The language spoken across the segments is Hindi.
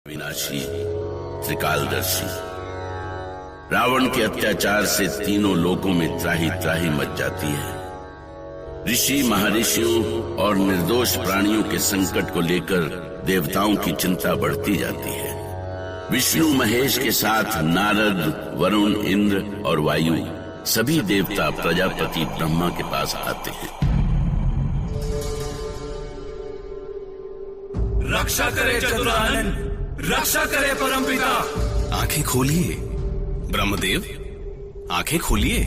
विनाशी त्रिकालदर्शी। रावण के अत्याचार से तीनों लोकों में त्राही त्राही मच जाती है। ऋषि महर्षियों और निर्दोष प्राणियों के संकट को लेकर देवताओं की चिंता बढ़ती जाती है। विष्णु महेश के साथ नारद, वरुण, इंद्र और वायु सभी देवता प्रजापति ब्रह्मा के पास आते हैं। रक्षा करे चतुरानन, रक्षा करे परमपिता। आंखें खोलिए ब्रह्मदेव, आंखें खोलिए।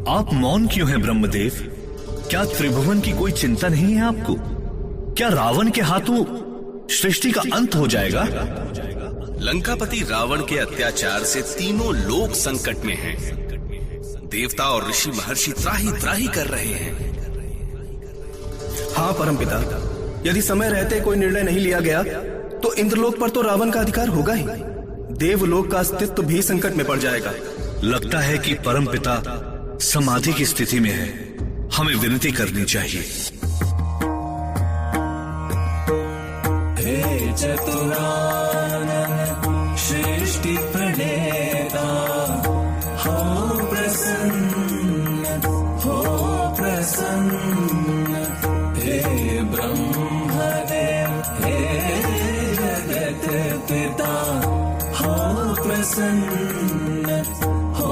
आप मौन क्यों हैं ब्रह्मदेव? क्या त्रिभुवन की कोई चिंता नहीं है आपको? क्या रावण के हाथों सृष्टि का अंत हो जाएगा? लंकापति रावण के अत्याचार से तीनों लोक संकट में हैं। देवता और ऋषि महर्षि त्राही त्राही कर रहे हैं। हाँ परमपिता, यदि समय रहते कोई निर्णय नहीं लिया गया तो इंद्रलोक पर तो रावण का अधिकार होगा ही। देवलोक का अस्तित्व भी संकट में पड़ जाएगा। लगता है कि परमपिता समाधि की स्थिति में है। हमें विनती करनी चाहिए। हे चतुरानन सृष्टि प्रणेता, हो प्रसन्न, हो प्रसन्न। हे ब्रह्मदेव, हे जगत पिता, हो प्रसन्न, हो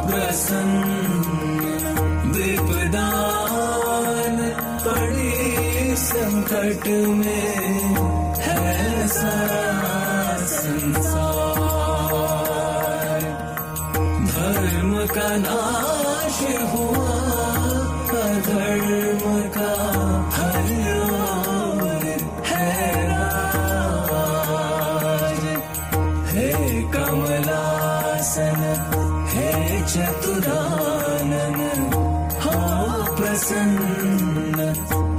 प्रसन्न। विपदान पड़ी संकट में है सारा संसार। धर्म का नाश हुआ, अधर्म का हर ओर है राज। हे कमलासन, हे चतुरानन, हो प्रसन्न,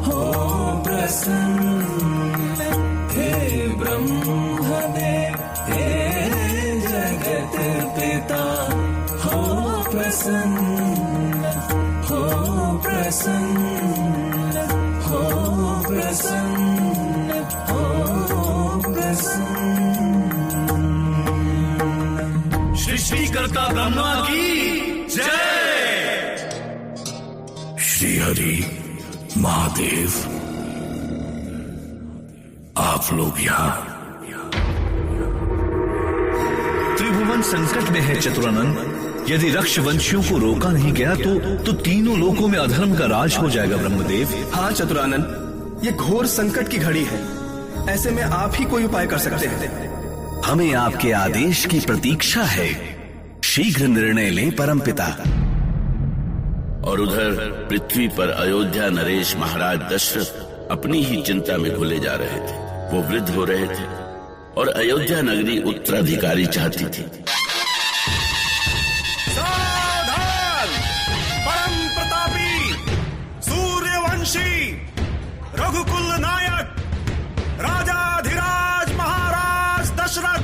हो प्रसन्न। हे ब्रह्मदेव, हे जगत पिता, हो प्रसन्न, हो प्रसन्न, हो प्रसन्न, हो प्रसन्न। सृष्टिकर्ता ब्रह्मा की जय। श्री हरि महादेव, आप लोग यहाँ। त्रिभुवन संकट में है चतुरानन। यदि रक्षवंशियों को रोका नहीं गया तो तीनों लोकों में अधर्म का राज हो जाएगा ब्रह्मदेव। हाँ चतुरानन, ये घोर संकट की घड़ी है। ऐसे में आप ही कोई उपाय कर सकते हैं। हमें आपके आदेश की प्रतीक्षा है। शीघ्र निर्णय लें परमपिता। और उधर पृथ्वी पर अयोध्या नरेश महाराज दशरथ अपनी ही चिंता में घुले जा रहे थे। वो वृद्ध हो रहे थे और अयोध्या नगरी उत्तराधिकारी चाहती थी। सावधान! परम प्रतापी सूर्यवंशी रघुकुल नायक राजाधिराज महाराज दशरथ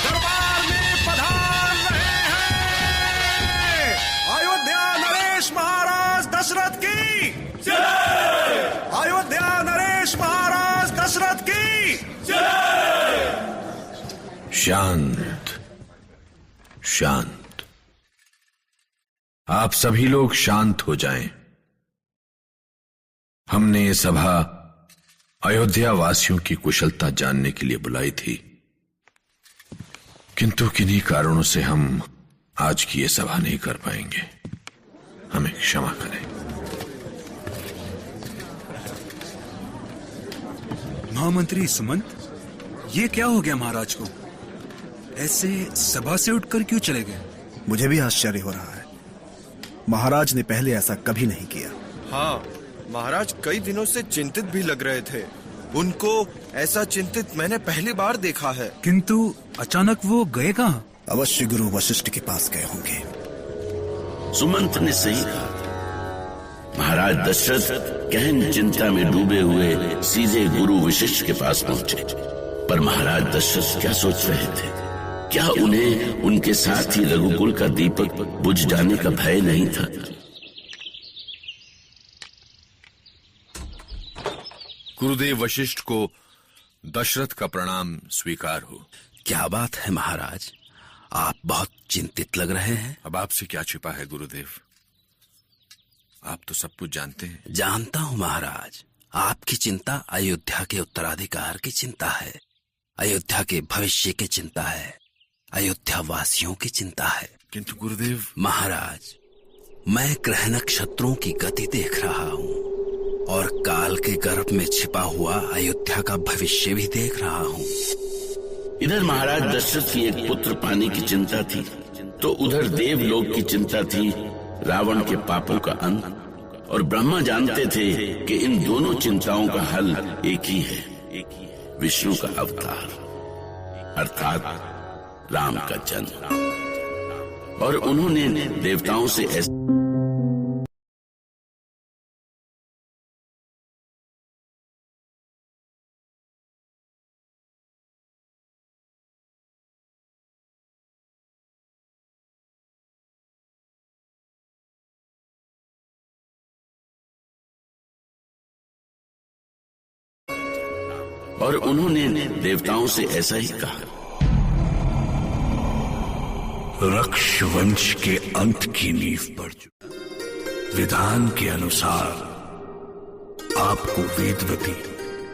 दरबार में पधार रहे हैं। अयोध्या नरेश महाराज दशरथ की जय! अयोध्या नरेश महाराज दशरथ की जय! शांत शांत, आप सभी लोग शांत हो जाएं। हमने ये सभा अयोध्या वासियों की कुशलता जानने के लिए बुलाई थी, किंतु किन्हीं कारणों से हम आज की ये सभा नहीं कर पाएंगे। हमें क्षमा करें। महामंत्री सुमंत, ये क्या हो गया महाराज को? ऐसे सभा से उठकर क्यों चले गए? मुझे भी आश्चर्य हो रहा है। महाराज ने पहले ऐसा कभी नहीं किया। हाँ, महाराज कई दिनों से चिंतित भी लग रहे थे। उनको ऐसा चिंतित मैंने पहली बार देखा है। किंतु अचानक वो गए कहाँ? अवश्य गुरु वशिष्ठ के पास गए होंगे। सुमंत ने सही कहा। महाराज दशरथ गहन चिंता में डूबे हुए सीधे गुरु वशिष्ठ के पास पहुंचे। पर महाराज दशरथ क्या सोच रहे थे? क्या उन्हें उनके साथ ही रघुकुल का दीपक बुझ जाने का भय नहीं था? गुरुदेव वशिष्ठ को दशरथ का प्रणाम स्वीकार हो। क्या बात है महाराज, आप बहुत चिंतित लग रहे हैं। अब आपसे क्या छिपा है गुरुदेव, आप तो सब कुछ जानते हैं। जानता हूं महाराज, आपकी चिंता अयोध्या के उत्तराधिकार की चिंता है, अयोध्या के भविष्य की चिंता है, अयोध्या वासियों की चिंता है। किंतु गुरुदेव महाराज, मैं ग्रह नक्षत्रों की गति देख रहा हूँ और काल के गर्भ में छिपा हुआ अयोध्या का भविष्य भी देख रहा हूँ। इधर महाराज दशरथ की एक पुत्र पाने की चिंता थी, तो उधर देवलोक की चिंता थी रावण के पापों का अंत। और ब्रह्मा जानते थे कि इन दोनों चिंताओं का हल एक ही है, विष्णु का अवतार अर्थात राम का जन्म। और उन्होंने देवताओं से ऐसा ही कहा, रक्ष वंश के अंत की नींव पर विधान के अनुसार आपको वेदवती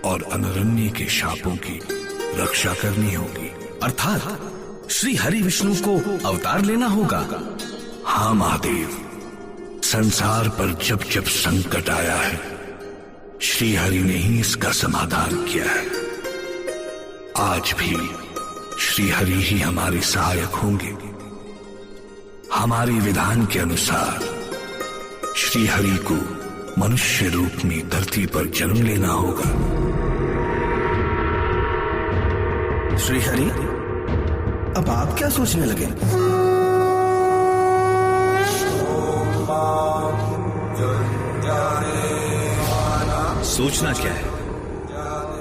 और अनरण्य के शापों की रक्षा करनी होगी। अर्थात श्री हरि विष्णु को अवतार लेना होगा। हाँ महादेव, संसार पर जब जब संकट आया है, श्री हरि ने ही इसका समाधान किया है। आज भी श्री हरि ही हमारे सहायक होंगे। हमारे विधान के अनुसार श्री हरि को मनुष्य रूप में धरती पर जन्म लेना होगा। श्री हरि, अब आप क्या सोचने लगे? सोचना क्या है,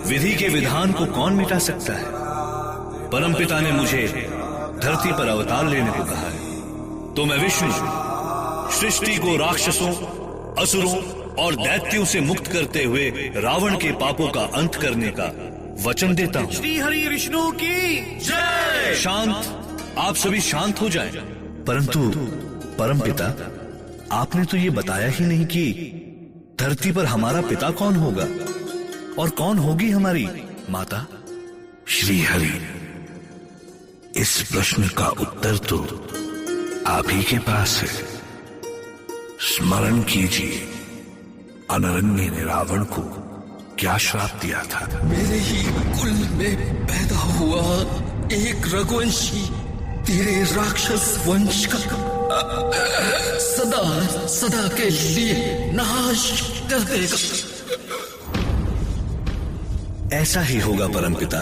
विधि के विधान को कौन मिटा सकता है। परमपिता ने मुझे धरती पर अवतार लेने को कहा है, तो मैं विष्णु सृष्टि को राक्षसों, असुरों और दैत्यों से मुक्त करते हुए रावण के पापों का अंत करने का वचन देता हूं। श्री हरि विष्णु की जय। शांत, आप सभी शांत हो जाएं। परंतु परमपिता, आपने तो ये बताया ही नहीं कि धरती पर हमारा पिता कौन होगा और कौन होगी हमारी माता। श्री हरि, इस प्रश्न का उत्तर तो आप ही के पास है। स्मरण कीजिए, अनरण्य ने रावण को क्या श्राप दिया था। मेरे ही कुल में पैदा हुआ एक रघुवंशी तेरे राक्षस वंश का सदा सदा के लिए नाश कर देगा। ऐसा ही होगा परमपिता।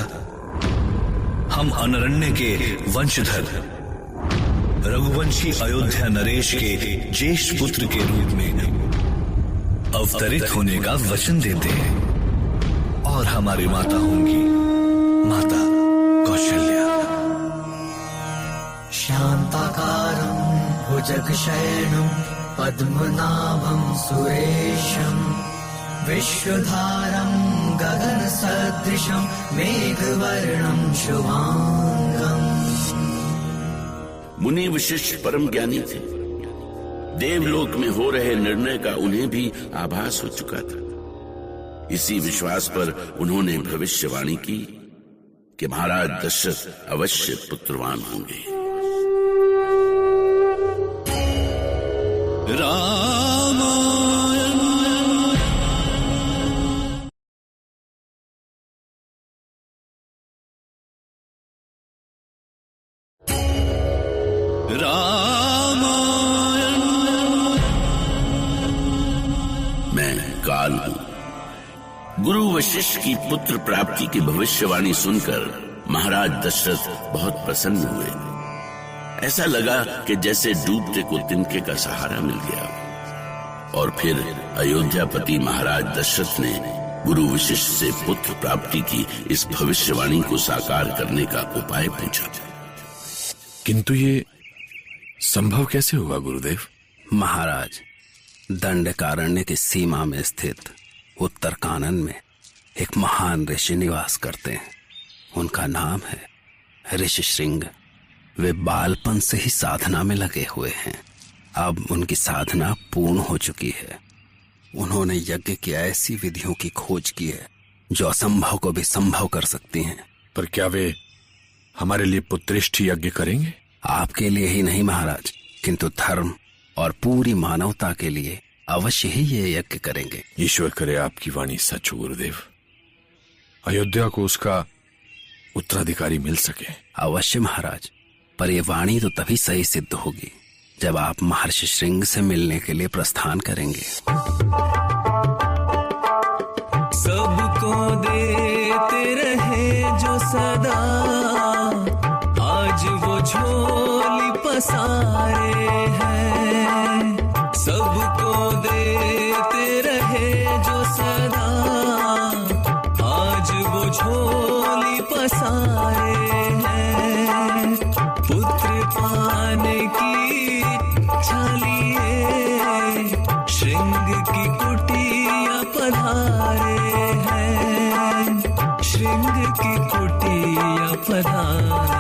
हम अनरण्य के वंशधर रघुवंशी अयोध्या नरेश के ज्येष्ठ पुत्र के रूप में अवतरित होने का वचन देते हैं और हमारी माता होंगी माता कौशल्या। शांताकारं भुजगशयनं पद्मनाभं सुरेशं विश्वधारं गगनसदृशं मेघवर्णं शुभांगम्। मुनि वशिष्ठ परम ज्ञानी थे। देवलोक में हो रहे निर्णय का उन्हें भी आभास हो चुका था। इसी विश्वास पर उन्होंने भविष्यवाणी की कि महाराज दशरथ अवश्य पुत्रवान होंगे। मैं काल हूं। गुरु वशिष्ठ की पुत्र प्राप्ति की भविष्यवाणी सुनकर महाराज दशरथ बहुत प्रसन्न हुए। ऐसा लगा कि जैसे डूबते को तिनके का सहारा मिल गया। और फिर अयोध्यापति महाराज दशरथ ने गुरु वशिष्ठ से पुत्र प्राप्ति की इस भविष्यवाणी को साकार करने का उपाय पूछा। किंतु ये संभव कैसे हुआ गुरुदेव? महाराज, दंडकारण्य की सीमा में स्थित उत्तर कानन में एक महान ऋषि निवास करते हैं। उनका नाम है ऋषि श्रृंग। वे बालपन से ही साधना में लगे हुए हैं। अब उनकी साधना पूर्ण हो चुकी है। उन्होंने यज्ञ की ऐसी विधियों की खोज की है जो असंभव को भी संभव कर सकती हैं। पर क्या वे हमारे लिए पुत्रेष्ठ यज्ञ करेंगे? आपके लिए ही नहीं महाराज, किंतु धर्म और पूरी मानवता के लिए अवश्य ही ये यज्ञ करेंगे। ईश्वर करे आपकी वाणी सच हो गुरुदेव। अयोध्या को उसका उत्तराधिकारी मिल सके। अवश्य महाराज, पर यह वाणी तो तभी सही सिद्ध होगी जब आप महर्षि श्रृंग से मिलने के लिए प्रस्थान करेंगे। सबको देते रहे जो सदा, आज वो झोली पसारे हैं। सबको देते रहे जो सदा, आज वो झोली पसारे हैं। पुत्र पाने की छालिए श्रृंग की कुटिया पधारे हैं। श्रृंग की कुटिया पधारे